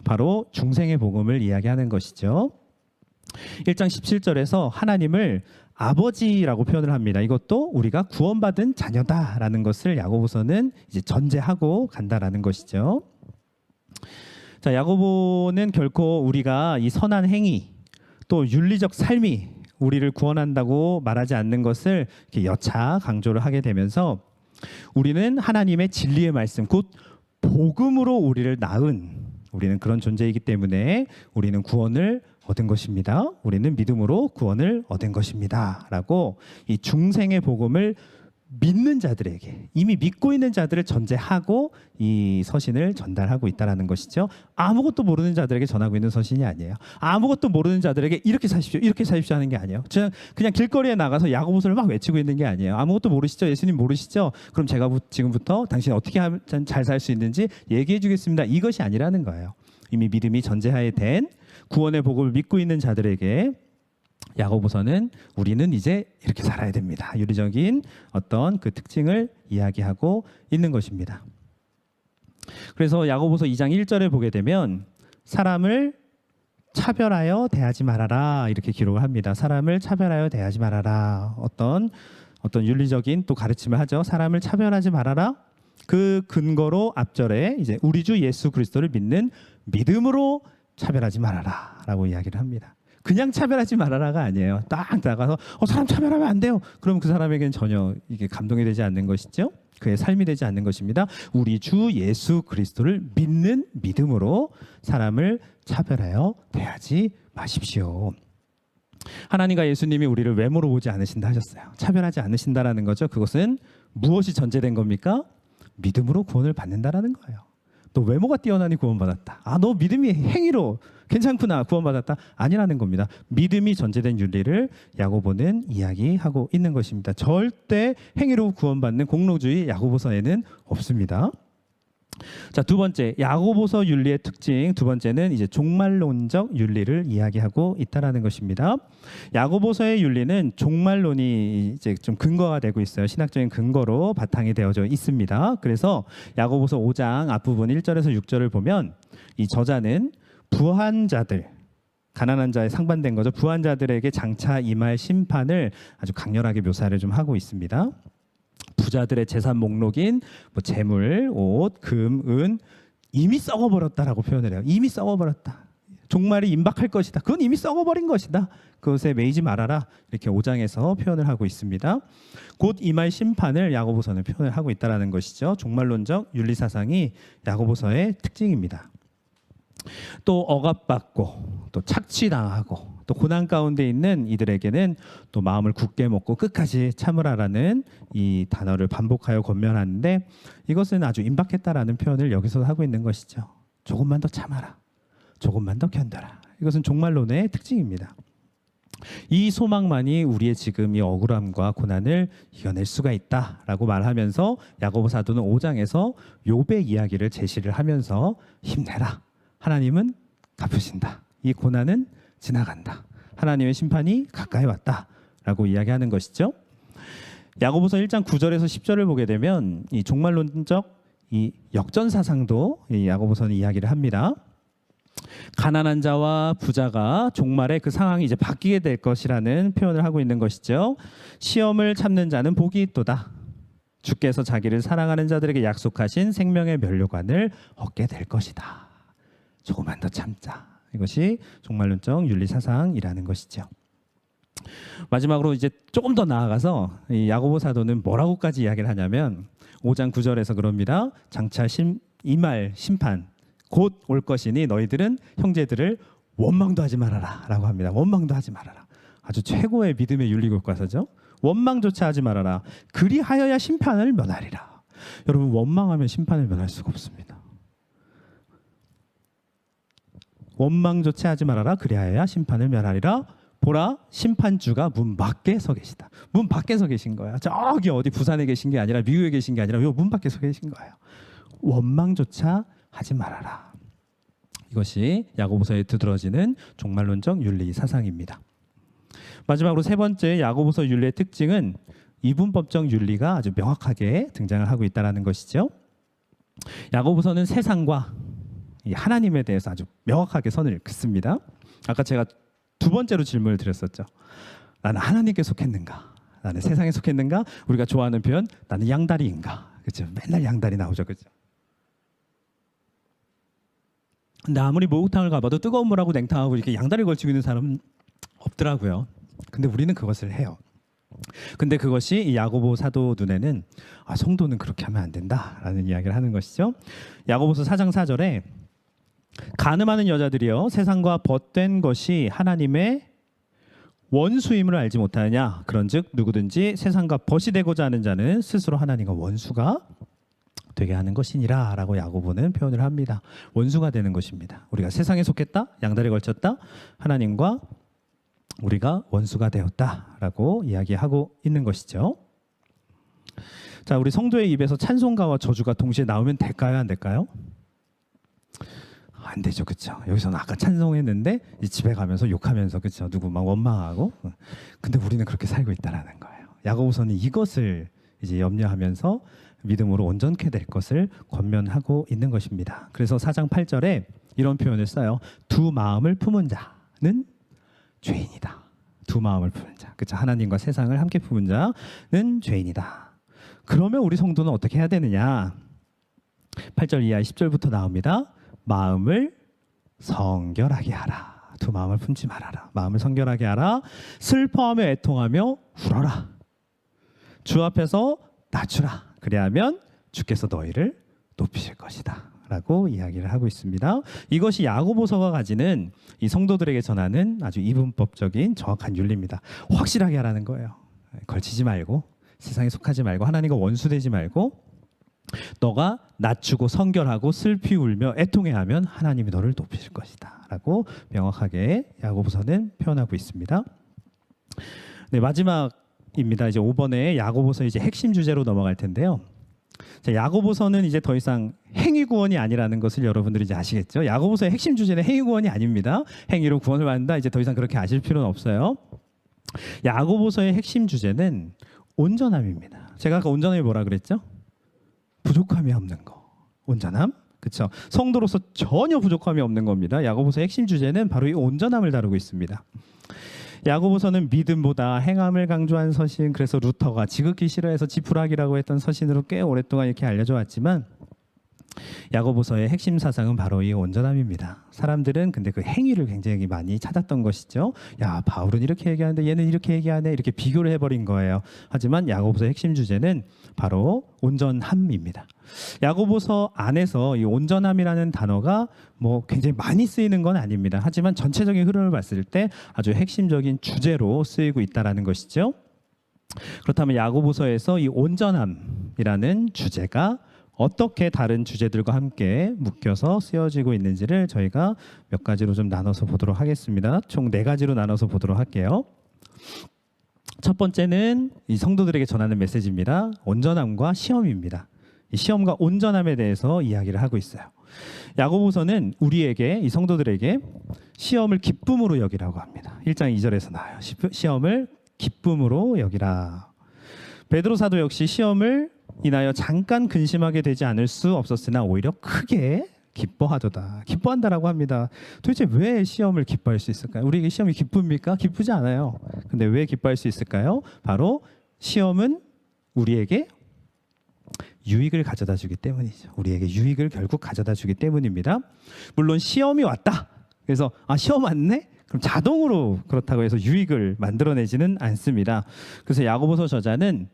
바로 중생의 복음을 이야기하는 것이죠. 1장 17절에서 하나님을 아버지라고 표현을 합니다. 이것도 우리가 구원받은 자녀다라는 것을 야고보서는 이제 전제하고 간다라는 것이죠. 자, 야고보는 결코 우리가 이 선한 행위 또 윤리적 삶이 우리를 구원한다고 말하지 않는 것을 이렇게 여차 강조를 하게 되면서 우리는 하나님의 진리의 말씀 곧 복음으로 우리를 낳은 우리는 그런 존재이기 때문에 우리는 구원을 얻은 것입니다. 우리는 믿음으로 구원을 얻은 것입니다. 라고 이 중생의 복음을 믿는 자들에게 이미 믿고 있는 자들을 전제하고 이 서신을 전달하고 있다는 것이죠. 아무것도 모르는 자들에게 전하고 있는 서신이 아니에요. 아무것도 모르는 자들에게 이렇게 사십시오 하는 게 아니에요. 그냥 길거리에 나가서 야고보서를 막 외치고 있는 게 아니에요. 아무것도 모르시죠? 예수님 모르시죠? 그럼 제가 지금부터 당신 어떻게 하면 잘 살 수 있는지 얘기해 주겠습니다. 이것이 아니라는 거예요. 이미 믿음이 전제하에 된 구원의 복음을 믿고 있는 자들에게 야고보서는 우리는 이제 이렇게 살아야 됩니다. 윤리적인 어떤 그 특징을 이야기하고 있는 것입니다. 그래서 야고보서 2장 1절에 보게 되면 사람을 차별하여 대하지 말아라 이렇게 기록을 합니다. 사람을 차별하여 대하지 말아라. 어떤 윤리적인 또 가르침을 하죠. 사람을 차별하지 말아라. 그 근거로 앞절에 이제 우리 주 예수 그리스도를 믿는 믿음으로 차별하지 말아라라고 이야기를 합니다. 그냥 차별하지 말아라가 아니에요. 딱 나가서 사람 차별하면 안 돼요. 그럼 그 사람에게는 전혀 이게 감동이 되지 않는 것이죠. 그의 삶이 되지 않는 것입니다. 우리 주 예수 그리스도를 믿는 믿음으로 사람을 차별하여 대하지 마십시오. 하나님과 예수님이 우리를 외모로 보지 않으신다 하셨어요. 차별하지 않으신다라는 거죠. 그것은 무엇이 전제된 겁니까? 믿음으로 구원을 받는다라는 거예요. 너 외모가 뛰어나니 구원받았다. 너 믿음이 행위로 괜찮구나 구원받았다. 아니라는 겁니다. 믿음이 전제된 윤리를 야고보는 이야기하고 있는 것입니다. 절대 행위로 구원받는 공로주의 야고보서에는 없습니다. 자, 두 번째 야고보서 윤리의 특징 두 번째는 이제 종말론적 윤리를 이야기하고 있다라는 것입니다. 야고보서의 윤리는 종말론이 이제 좀 근거가 되고 있어요. 신학적인 근거로 바탕이 되어져 있습니다. 그래서 야고보서 5장 앞부분 1절에서 6절을 보면 이 저자는 부한 자들 가난한 자에 상반된 거죠. 부한 자들에게 장차 임할 심판을 아주 강렬하게 묘사를 좀 하고 있습니다. 부자들의 재산 목록인 재물, 옷, 금, 은 이미 썩어버렸다라고 표현을 해요. 이미 썩어버렸다. 종말이 임박할 것이다. 그건 이미 썩어버린 것이다. 그것에 매이지 말아라. 이렇게 5장에서 표현을 하고 있습니다. 곧 임할 심판을 야고보서는 표현을 하고 있다는 것이죠. 종말론적 윤리사상이 야고보서의 특징입니다. 또 억압받고 또 착취당하고 또 고난 가운데 있는 이들에게는 또 마음을 굳게 먹고 끝까지 참으라라는 이 단어를 반복하여 권면하는데 이것은 아주 임박했다라는 표현을 여기서 하고 있는 것이죠. 조금만 더 참아라. 조금만 더 견뎌라. 이것은 종말론의 특징입니다. 이 소망만이 우리의 지금 이 억울함과 고난을 이겨낼 수가 있다라고 말하면서 야고보 사도는 5장에서 욥의 이야기를 제시를 하면서 힘내라. 하나님은 갚으신다. 이 고난은 지나간다. 하나님의 심판이 가까이 왔다라고 이야기하는 것이죠. 야고보서 1장 9절에서 10절을 보게 되면 이 종말론적 이 역전 사상도 이 야고보서는 이야기를 합니다. 가난한 자와 부자가 종말에 그 상황이 이제 바뀌게 될 것이라는 표현을 하고 있는 것이죠. 시험을 참는 자는 복이 있도다. 주께서 자기를 사랑하는 자들에게 약속하신 생명의 면류관을 얻게 될 것이다. 조금만 더 참자. 이것이 종말론적 윤리사상이라는 것이죠. 마지막으로 이제 조금 더 나아가서 이 야고보 사도는 뭐라고까지 이야기를 하냐면 5장 9절에서 그럽니다. 장차 임할 심판 곧 올 것이니 너희들은 형제들을 원망도 하지 말아라 라고 합니다. 원망도 하지 말아라. 아주 최고의 믿음의 윤리 교과서죠. 원망조차 하지 말아라. 그리하여야 심판을 면하리라. 여러분 원망하면 심판을 면할 수가 없습니다. 원망조차 하지 말아라. 그리하여야 심판을 면하리라. 보라 심판주가 문 밖에 서 계시다. 문 밖에 서 계신 거야. 저기 어디 부산에 계신 게 아니라 미국에 계신 게 아니라 요 문 밖에 서 계신 거예요. 원망조차 하지 말아라. 이것이 야고보서에 두드러지는 종말론적 윤리 사상입니다. 마지막으로 세 번째 야고보서 윤리의 특징은 이분법적 윤리가 아주 명확하게 등장을 하고 있다는 것이죠. 야고보서는 세상과 이 하나님에 대해서 아주 명확하게 선을 긋습니다. 아까 제가 두 번째로 질문을 드렸었죠. 나는 하나님께 속했는가? 나는 세상에 속했는가? 우리가 좋아하는 표현, 나는 양다리인가? 그렇죠? 맨날 양다리 나오죠, 그렇죠? 근데 아무리 목욕탕을 가봐도 뜨거운 물하고 냉탕하고 이렇게 양다리 걸치고 있는 사람은 없더라고요. 근데 우리는 그것을 해요. 근데 그것이 이 야고보 사도 눈에는 성도는 그렇게 하면 안 된다라는 이야기를 하는 것이죠. 야고보서 4장 4절에 간음하는 여자들이여 세상과 벗된 것이 하나님의 원수임을 알지 못하느냐. 그런즉 누구든지 세상과 벗이 되고자 하는 자는 스스로 하나님과 원수가 되게 하는 것이니라 라고 야고보는 표현을 합니다. 원수가 되는 것입니다. 우리가 세상에 속했다, 양다리 걸쳤다, 하나님과 우리가 원수가 되었다라고 이야기하고 있는 것이죠. 자, 우리 성도의 입에서 찬송가와 저주가 동시에 나오면 될까요, 안 될까요? 안 되죠, 그렇죠? 여기서는 아까 찬송했는데 집에 가면서 욕하면서, 그렇죠? 누구 막 원망하고. 근데 우리는 그렇게 살고 있다라는 거예요. 야고보서는 이것을 이제 염려하면서 믿음으로 온전케 될 것을 권면하고 있는 것입니다. 그래서 4장 8절에 이런 표현을 써요. 두 마음을 품은 자는 죄인이다. 두 마음을 품은 자, 그렇죠? 하나님과 세상을 함께 품은 자는 죄인이다. 그러면 우리 성도는 어떻게 해야 되느냐? 8절 이하 10절부터 나옵니다. 마음을 성결하게 하라. 두 마음을 품지 말아라. 마음을 성결하게 하라. 슬퍼하며 애통하며 울어라. 주 앞에서 낮추라. 그래야면 주께서 너희를 높이실 것이다 라고 이야기를 하고 있습니다. 이것이 야고보서가 가지는 이 성도들에게 전하는 아주 이분법적인 정확한 윤리입니다. 확실하게 하라는 거예요. 걸치지 말고, 세상에 속하지 말고, 하나님과 원수되지 말고, 너가 낮추고 성결하고 슬피 울며 애통해하면 하나님이 너를 높이실 것이다 라고 명확하게 야고보서는 표현하고 있습니다. 네, 마지막입니다. 이제 5번에 야고보서 이제 핵심 주제로 넘어갈 텐데요. 자, 야고보서는 이제 더 이상 행위 구원이 아니라는 것을 여러분들이 이제 아시겠죠? 야고보서의 핵심 주제는 행위 구원이 아닙니다. 행위로 구원을 받는다. 이제 더 이상 그렇게 아실 필요는 없어요. 야고보서의 핵심 주제는 온전함입니다. 제가 아까 온전함이 뭐라 그랬죠? 부족함이 없는 거. 온전함. 그렇죠? 성도로서 전혀 부족함이 없는 겁니다. 야고보서의 핵심 주제는 바로 이 온전함을 다루고 있습니다. 야고보서는 믿음보다 행함을 강조한 서신, 그래서 루터가 지극히 싫어해서 지푸라기라고 했던 서신으로 꽤 오랫동안 이렇게 알려져 왔지만 야고보서의 핵심 사상은 바로 이 온전함입니다. 사람들은 근데 그 행위를 굉장히 많이 찾았던 것이죠. 야, 바울은 이렇게 얘기하는데 얘는 이렇게 얘기하네, 이렇게 비교를 해버린 거예요. 하지만 야고보서의 핵심 주제는 바로 온전함입니다. 야고보서 안에서 이 온전함이라는 단어가 뭐 굉장히 많이 쓰이는 건 아닙니다. 하지만 전체적인 흐름을 봤을 때 아주 핵심적인 주제로 쓰이고 있다는 것이죠. 그렇다면 야고보서에서 이 온전함이라는 주제가 어떻게 다른 주제들과 함께 묶여서 쓰여지고 있는지를 저희가 몇 가지로 좀 나눠서 보도록 하겠습니다. 총 4가지로 나눠서 보도록 할게요. 첫 번째는 이 성도들에게 전하는 메시지입니다. 온전함과 시험입니다. 이 시험과 온전함에 대해서 이야기를 하고 있어요. 야고보서는 우리에게, 이 성도들에게 시험을 기쁨으로 여기라고 합니다. 1장 2절에서 나와요. 시험을 기쁨으로 여기라. 베드로 사도 역시 시험을 인하여 잠깐 근심하게 되지 않을 수 없었으나 오히려 크게 기뻐하도다. 기뻐한다라고 합니다. 도대체 왜 시험을 기뻐할 수 있을까요? 우리에게 시험이 기쁩니까? 기쁘지 않아요. 근데 왜 기뻐할 수 있을까요? 바로 시험은 우리에게 유익을 가져다 주기 때문이죠. 우리에게 유익을 결국 가져다 주기 때문입니다. 물론 시험이 왔다. 그래서 시험 왔네? 그럼 자동으로 그렇다고 해서 유익을 만들어내지는 않습니다. 그래서 야고보서 저자는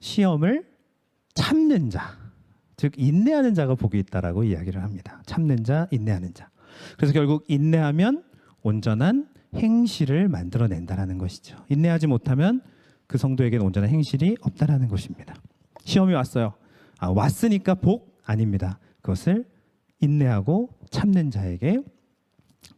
시험을 참는 자, 즉 인내하는 자가 복이 있다라고 이야기를 합니다. 참는 자, 인내하는 자. 그래서 결국 인내하면 온전한 행실을 만들어낸다라는 것이죠. 인내하지 못하면 그 성도에게는 온전한 행실이 없다라는 것입니다. 시험이 왔어요. 왔으니까 복 아닙니다. 그것을 인내하고 참는 자에게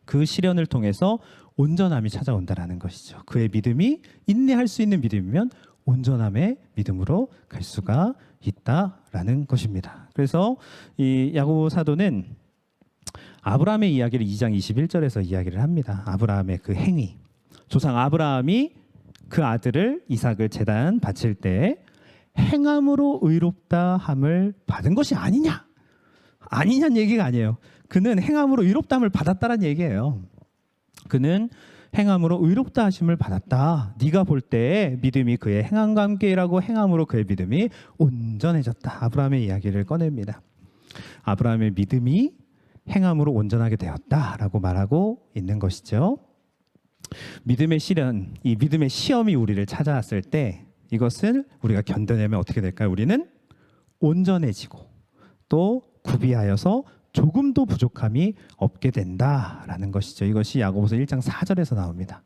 그 시련을 통해서 온전함이 찾아온다라는 것이죠. 그의 믿음이 인내할 수 있는 믿음이면 온전함의 믿음으로 갈 수가 있다라는 것입니다. 그래서 이 야고보 사도는 아브라함의 이야기를 2장 21절에서 이야기를 합니다. 아브라함의 그 행위. 조상 아브라함이 그 아들을 이삭을 제단 바칠 때 행함으로 의롭다 함을 받은 것이 아니냐는 얘기가 아니에요. 그는 행함으로 의롭다 함을 받았다는 얘기예요. 그는 행함으로 의롭다 하심을 받았다. 네가 볼 때 믿음이 그의 행함과 함께 일하고 행함으로 그의 믿음이 온전해졌다. 아브라함의 이야기를 꺼냅니다. 아브라함의 믿음이 행함으로 온전하게 되었다라고 말하고 있는 것이죠. 믿음의 시련, 이 믿음의 시험이 우리를 찾아왔을 때 이것을 우리가 견뎌내면 어떻게 될까요? 우리는 온전해지고 또 구비하여서 조금도 부족함이 없게 된다라는 것이죠. 이것이 야고보서 1장 4절에서 나옵니다.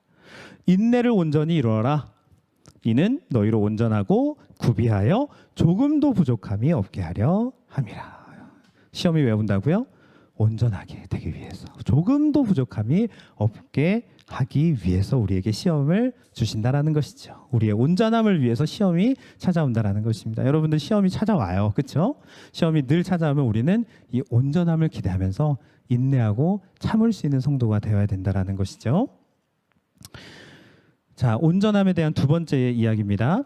인내를 온전히 이루어라. 이는 너희로 온전하고 구비하여 조금도 부족함이 없게 하려 함이라. 시험이 왜 온다고요? 온전하게 되기 위해서, 조금도 부족함이 없게 하기 위해서 우리에게 시험을 주신다라는 것이죠. 우리의 온전함을 위해서 시험이 찾아온다라는 것입니다. 여러분들 시험이 찾아와요. 그렇죠? 시험이 늘 찾아오면 우리는 이 온전함을 기대하면서 인내하고 참을 수 있는 성도가 되어야 된다라는 것이죠. 자, 온전함에 대한 두 번째 이야기입니다.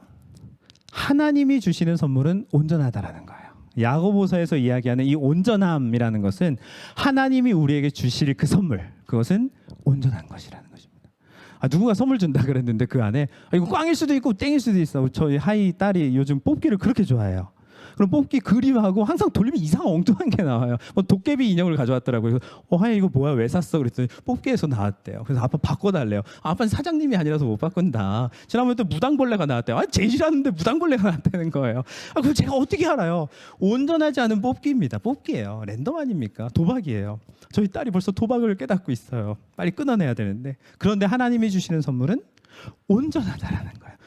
하나님이 주시는 선물은 온전하다라는 거예요. 야고보서에서 이야기하는 이 온전함이라는 것은 하나님이 우리에게 주실 그 선물, 그것은 온전한 것이라는 것입니다. 누군가 선물 준다 그랬는데 그 안에 이거 꽝일 수도 있고 땡일 수도 있어. 저희 하이 딸이 요즘 뽑기를 그렇게 좋아해요. 그럼 뽑기 그림하고 항상 돌리면 이상한 엉뚱한 게 나와요. 뭐 도깨비 인형을 가져왔더라고요. 그래서 하이 이거 뭐야, 왜 샀어? 그랬더니 뽑기에서 나왔대요. 그래서 아빠 바꿔달래요. 아빠는 사장님이 아니라서 못 바꾼다. 지난번에 또 무당벌레가 나왔대요. 제일 싫었는데 무당벌레가 나왔다는 거예요. 그럼 제가 어떻게 알아요? 온전하지 않은 뽑기입니다. 뽑기예요. 랜덤 아닙니까? 도박이에요. 저희 딸이 벌써 도박을 깨닫고 있어요. 빨리 끊어내야 되는데. 그런데 하나님이 주시는 선물은 온전하다라는 거예요.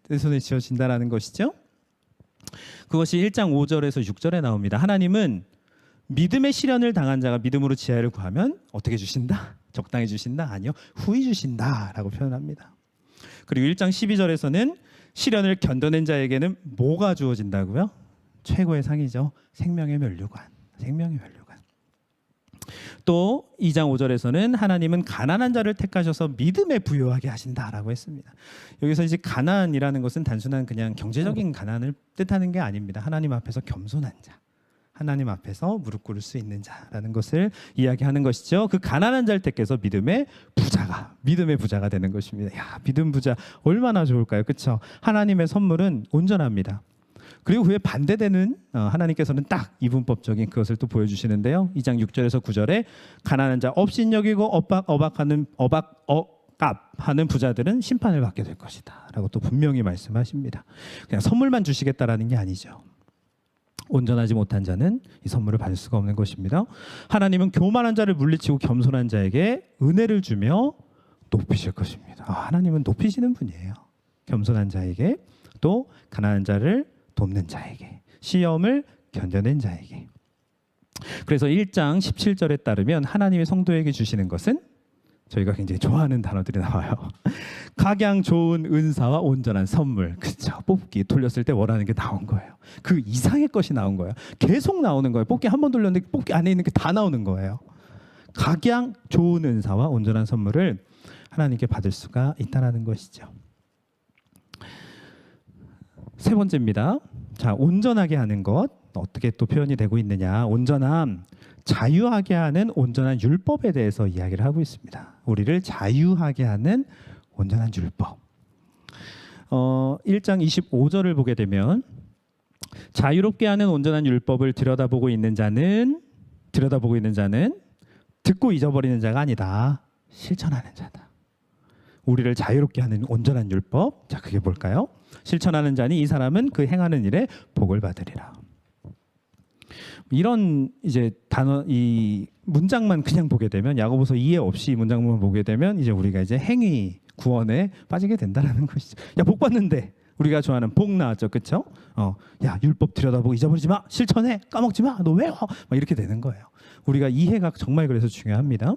내 손에 쥐어진다라는 것이죠. 그것이 1장 5절에서 6절에 나옵니다. 하나님은 믿음의 시련을 당한 자가 믿음으로 지혜를 구하면 어떻게 주신다? 적당히 주신다? 아니요. 후히 주신다라고 표현합니다. 그리고 1장 12절에서는 시련을 견뎌낸 자에게는 뭐가 주어진다고요? 최고의 상이죠. 생명의 면류관. 생명의 면류관. 또 2장 5절에서는 하나님은 가난한 자를 택하셔서 믿음에 부요하게 하신다라고 했습니다. 여기서 이제 가난이라는 것은 단순한 그냥 경제적인 가난을 뜻하는 게 아닙니다. 하나님 앞에서 겸손한 자, 하나님 앞에서 무릎 꿇을 수 있는 자라는 것을 이야기하는 것이죠. 그 가난한 자를 택해서 믿음의 부자가 되는 것입니다. 야, 믿음 부자 얼마나 좋을까요? 그렇죠? 하나님의 선물은 온전합니다. 그리고 그에 반대되는 하나님께서는 딱 이분법적인 그것을 또 보여주시는데요. 2장 6절에서 9절에 가난한 자 업신여기고 억압하는 부자들은 심판을 받게 될 것이다 라고 또 분명히 말씀하십니다. 그냥 선물만 주시겠다라는 게 아니죠. 온전하지 못한 자는 이 선물을 받을 수가 없는 것입니다. 하나님은 교만한 자를 물리치고 겸손한 자에게 은혜를 주며 높이실 것입니다. 하나님은 높이시는 분이에요. 겸손한 자에게, 또 가난한 자를 돕는 자에게, 시험을 견뎌낸 자에게. 그래서 1장 17절에 따르면 하나님의 성도에게 주시는 것은 저희가 굉장히 좋아하는 단어들이 나와요. 각양 좋은 은사와 온전한 선물. 그렇죠. 뽑기 돌렸을 때 원하는 게 나온 거예요. 그 이상의 것이 나온 거예요. 계속 나오는 거예요. 뽑기 한 번 돌렸는데 뽑기 안에 있는 게 다 나오는 거예요. 각양 좋은 은사와 온전한 선물을 하나님께 받을 수가 있다는 것이죠. 세 번째입니다. 자, 온전하게 하는 것 어떻게 또 표현이 되고 있느냐? 온전함, 자유하게 하는 온전한 율법에 대해서 이야기를 하고 있습니다. 우리를 자유하게 하는 온전한 율법. 1장 25절을 보게 되면 자유롭게 하는 온전한 율법을 들여다보고 있는 자는 듣고 잊어버리는 자가 아니다. 실천하는 자다. 우리를 자유롭게 하는 온전한 율법. 자, 그게 뭘까요? 실천하는 자니 이 사람은 그 행하는 일에 복을 받으리라. 이런 이제 단어, 이 문장만 그냥 보게 되면, 야고보서 이해 없이 이 문장만 보게 되면 이제 우리가 이제 행위 구원에 빠지게 된다는 것이죠. 야, 복 받는데 우리가 좋아하는 복 나왔죠, 그렇죠? 야, 율법 들여다보고 잊어버리지 마, 실천해, 까먹지 마, 너 외워, 막 이렇게 되는 거예요. 우리가 이해가 정말 그래서 중요합니다.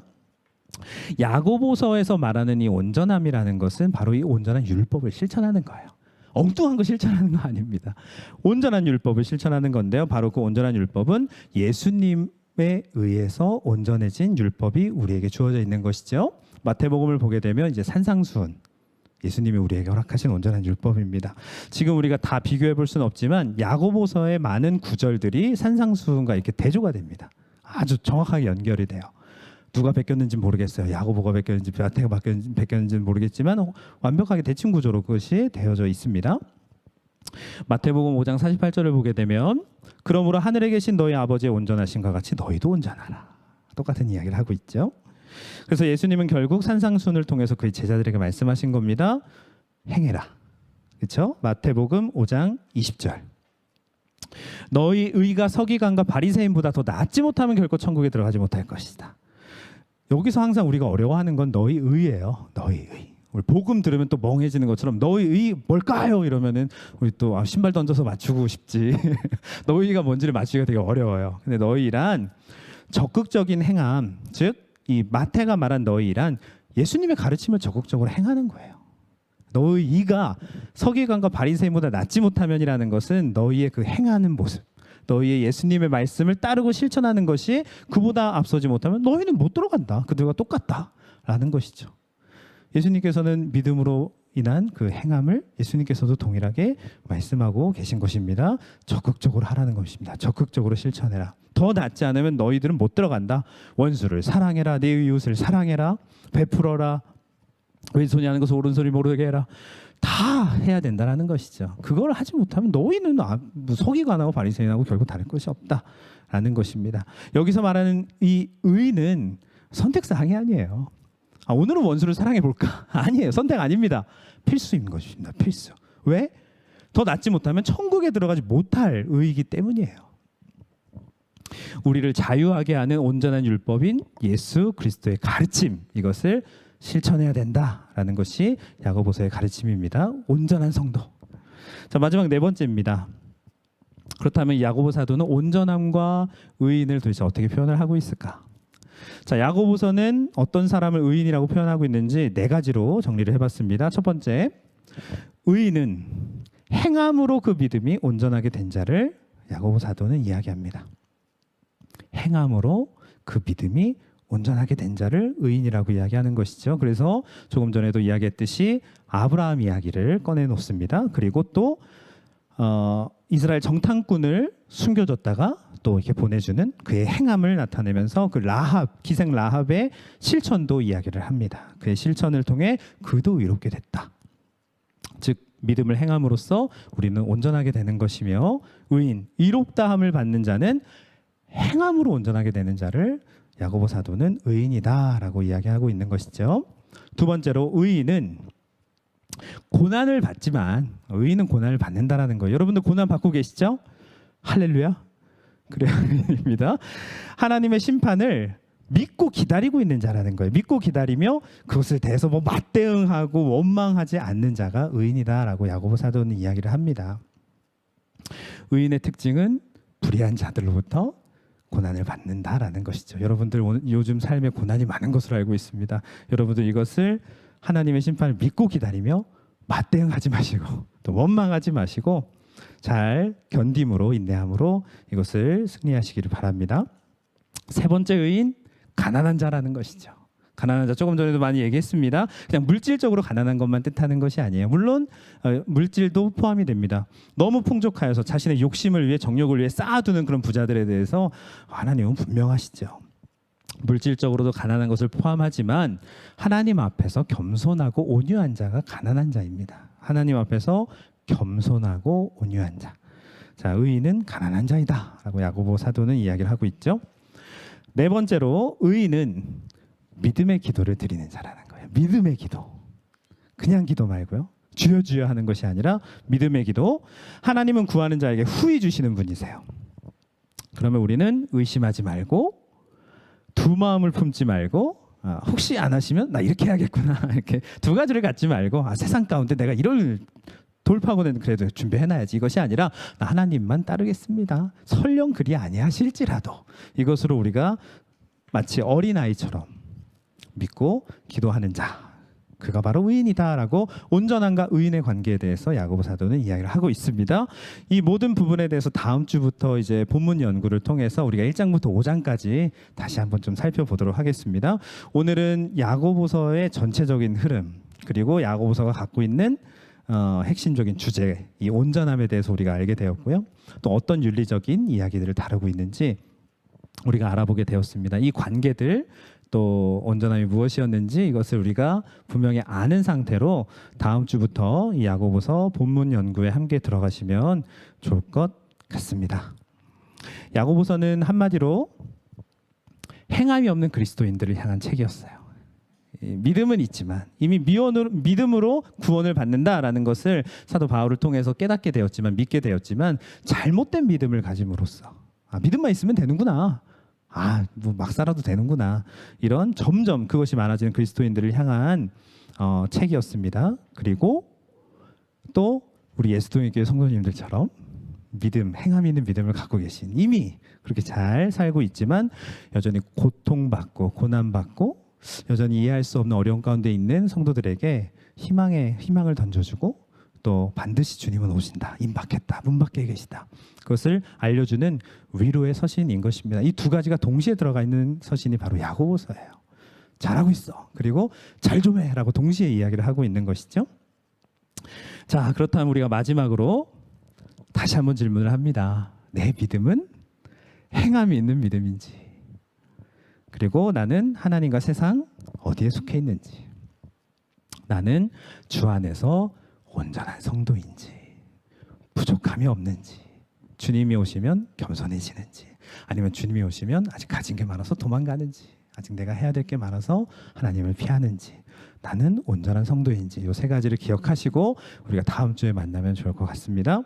야고보서에서 말하는 이 온전함이라는 것은 바로 이 온전한 율법을 실천하는 거예요. 엉뚱한 거 실천하는 거 아닙니다. 온전한 율법을 실천하는 건데요. 바로 그 온전한 율법은 예수님의 의해서 온전해진 율법이 우리에게 주어져 있는 것이죠. 마태복음을 보게 되면 이제 산상수훈, 예수님이 우리에게 허락하신 온전한 율법입니다. 지금 우리가 다 비교해 볼 수는 없지만 야고보서의 많은 구절들이 산상수훈과 이렇게 대조가 됩니다. 아주 정확하게 연결이 돼요. 누가 베꼈는지 모르겠어요. 야고보가 베꼈는지 마태가 베꼈는지는 모르겠지만 완벽하게 대칭 구조로 그것이 되어져 있습니다. 마태복음 5장 48절을 보게 되면 그러므로 하늘에 계신 너희 아버지의 온전하심과 같이 너희도 온전하라. 똑같은 이야기를 하고 있죠. 그래서 예수님은 결국 산상수훈을 통해서 그의 제자들에게 말씀하신 겁니다. 행해라. 그렇죠? 마태복음 5장 20절. 너희 의가 서기관과 바리새인보다 더 낫지 못하면 결코 천국에 들어가지 못할 것이다. 여기서 항상 우리가 어려워하는 건 너희 의예요. 너희 의. 우리 복음 들으면 또 멍해지는 것처럼 너희 의 뭘까요? 이러면은 우리 또 신발 던져서 맞추고 싶지. 너희가 뭔지를 맞추기가 되게 어려워요. 근데 너희란 적극적인 행함, 즉 이 마태가 말한 너희란 예수님의 가르침을 적극적으로 행하는 거예요. 너희가 서기관과 바리새인보다 낫지 못하면이라는 것은 너희의 그 행하는 모습, 너희의 예수님의 말씀을 따르고 실천하는 것이 그보다 앞서지 못하면 너희는 못 들어간다. 그들과 똑같다라는 것이죠. 예수님께서는 믿음으로 인한 그 행함을 예수님께서도 동일하게 말씀하고 계신 것입니다. 적극적으로 하라는 것입니다. 적극적으로 실천해라. 더 낫지 않으면 너희들은 못 들어간다. 원수를 사랑해라. 내 이웃을 사랑해라. 베풀어라. 왼손이 하는 것을 오른손이 모르게 해라. 다 해야 된다라는 것이죠. 그걸 하지 못하면 너희는 서기관하고 바리새인하고 결국 다를 것이 없다라는 것입니다. 여기서 말하는 이 의는 선택사항이 아니에요. 오늘은 원수를 사랑해 볼까? 아니에요. 선택 아닙니다. 필수인 것입니다. 필수. 왜? 더 낫지 못하면 천국에 들어가지 못할 의이기 때문이에요. 우리를 자유하게 하는 온전한 율법인 예수 그리스도의 가르침, 이것을 실천해야 된다라는 것이 야고보서의 가르침입니다. 온전한 성도. 자, 마지막 네 번째입니다. 그렇다면 야고보 사도는 온전함과 의인을 도대체 어떻게 표현을 하고 있을까? 자, 야고보서는 어떤 사람을 의인이라고 표현하고 있는지 네 가지로 정리를 해봤습니다. 첫 번째, 의인은 행함으로 그 믿음이 온전하게 된 자를 야고보 사도는 이야기합니다. 행함으로 그 믿음이 온전하게 된 자를 의인이라고 이야기하는 것이죠. 그래서 조금 전에도 이야기했듯이 아브라함 이야기를 꺼내놓습니다. 그리고 또 이스라엘 정탐꾼을 숨겨줬다가 또 이렇게 보내주는 그의 행함을 나타내면서 그 라합, 기생 라합의 실천도 이야기를 합니다. 그의 실천을 통해 그도 의롭게 됐다. 즉 믿음을 행함으로써 우리는 온전하게 되는 것이며, 의인, 의롭다함을 받는 자는 행함으로 온전하게 되는 자를 야고보 사도는 의인이다라고 이야기하고 있는 것이죠. 두 번째로, 의인은 고난을 받지만, 의인은 고난을 받는다라는 거예요. 여러분들 고난 받고 계시죠? 할렐루야. 그래요, 의인입니다. 하나님의 심판을 믿고 기다리고 있는 자라는 거예요. 믿고 기다리며 그것을 대해서 맞대응하고 원망하지 않는 자가 의인이다라고 야고보 사도는 이야기를 합니다. 의인의 특징은 불의한 자들로부터 고난을 받는다라는 것이죠. 여러분들 요즘 삶에 고난이 많은 것으로 알고 있습니다. 여러분들 이것을 하나님의 심판을 믿고 기다리며 맞대응하지 마시고 또 원망하지 마시고 잘 견딤으로, 인내함으로 이것을 승리하시기를 바랍니다. 세 번째 의인, 가난한 자라는 것이죠. 가난한 자, 조금 전에도 많이 얘기했습니다. 그냥 물질적으로 가난한 것만 뜻하는 것이 아니에요. 물론 물질도 포함이 됩니다. 너무 풍족하여서 자신의 욕심을 위해, 정욕을 위해 쌓아두는 그런 부자들에 대해서 하나님은 분명하시죠. 물질적으로도 가난한 것을 포함하지만 하나님 앞에서 겸손하고 온유한 자가 가난한 자입니다. 하나님 앞에서 겸손하고 온유한 자. 자, 의인은 가난한 자이다라고 야고보 사도는 이야기를 하고 있죠. 네 번째로, 의인은 믿음의 기도를 드리는 자라는 거예요. 믿음의 기도. 그냥 기도 말고요. 주여 주여 하는 것이 아니라 믿음의 기도. 하나님은 구하는 자에게 후히 주시는 분이세요. 그러면 우리는 의심하지 말고, 두 마음을 품지 말고, 혹시 안 하시면 나 이렇게 해야겠구나, 이렇게 두 가지를 갖지 말고, 세상 가운데 내가 이럴 돌파구는 그래도 준비해놔야지, 이것이 아니라 나 하나님만 따르겠습니다. 설령 그리 아니하실지라도 이것으로 우리가 마치 어린아이처럼 믿고 기도하는 자, 그가 바로 의인이다라고 온전함과 의인의 관계에 대해서 야고보 사도는 이야기를 하고 있습니다. 이 모든 부분에 대해서 다음 주부터 이제 본문 연구를 통해서 우리가 1장부터 5장까지 다시 한번 좀 살펴보도록 하겠습니다. 오늘은 야고보서의 전체적인 흐름, 그리고 야고보서가 갖고 있는 핵심적인 주제, 이 온전함에 대해서 우리가 알게 되었고요. 또 어떤 윤리적인 이야기들을 다루고 있는지 우리가 알아보게 되었습니다. 이 관계들, 또 온전함이 무엇이었는지 이것을 우리가 분명히 아는 상태로 다음 주부터 이 야고보서 본문 연구에 함께 들어가시면 좋을 것 같습니다. 야고보서는 한마디로 행함이 없는 그리스도인들을 향한 책이었어요. 믿음은 있지만 이미 믿음으로 구원을 받는다라는 것을 사도 바울을 통해서 깨닫게 되었지만, 믿게 되었지만, 잘못된 믿음을 가짐으로써 믿음만 있으면 되는구나, 뭐 막 살아도 되는구나, 이런 점점 그것이 많아지는 그리스도인들을 향한 책이었습니다. 그리고 또 우리 예수동의교회 성도님들처럼 믿음, 행함 있는 믿음을 갖고 계신, 이미 그렇게 잘 살고 있지만 여전히 고통받고 고난받고 여전히 이해할 수 없는 어려운 가운데 있는 성도들에게 희망을 던져주고, 또 반드시 주님은 오신다, 임박했다, 문 밖에 계시다, 그것을 알려주는 위로의 서신인 것입니다. 이 두 가지가 동시에 들어가 있는 서신이 바로 야고보서예요. 잘하고 있어, 그리고 잘 좀 해라고 동시에 이야기를 하고 있는 것이죠. 자, 그렇다면 우리가 마지막으로 다시 한번 질문을 합니다. 내 믿음은 행함이 있는 믿음인지, 그리고 나는 하나님과 세상 어디에 속해 있는지, 나는 주 안에서 온전한 성도인지, 부족함이 없는지, 주님이 오시면 겸손해지는지, 아니면 주님이 오시면 아직 가진 게 많아서 도망가는지, 아직 내가 해야 될 게 많아서 하나님을 피하는지, 나는 온전한 성도인지, 이 세 가지를 기억하시고 우리가 다음 주에 만나면 좋을 것 같습니다.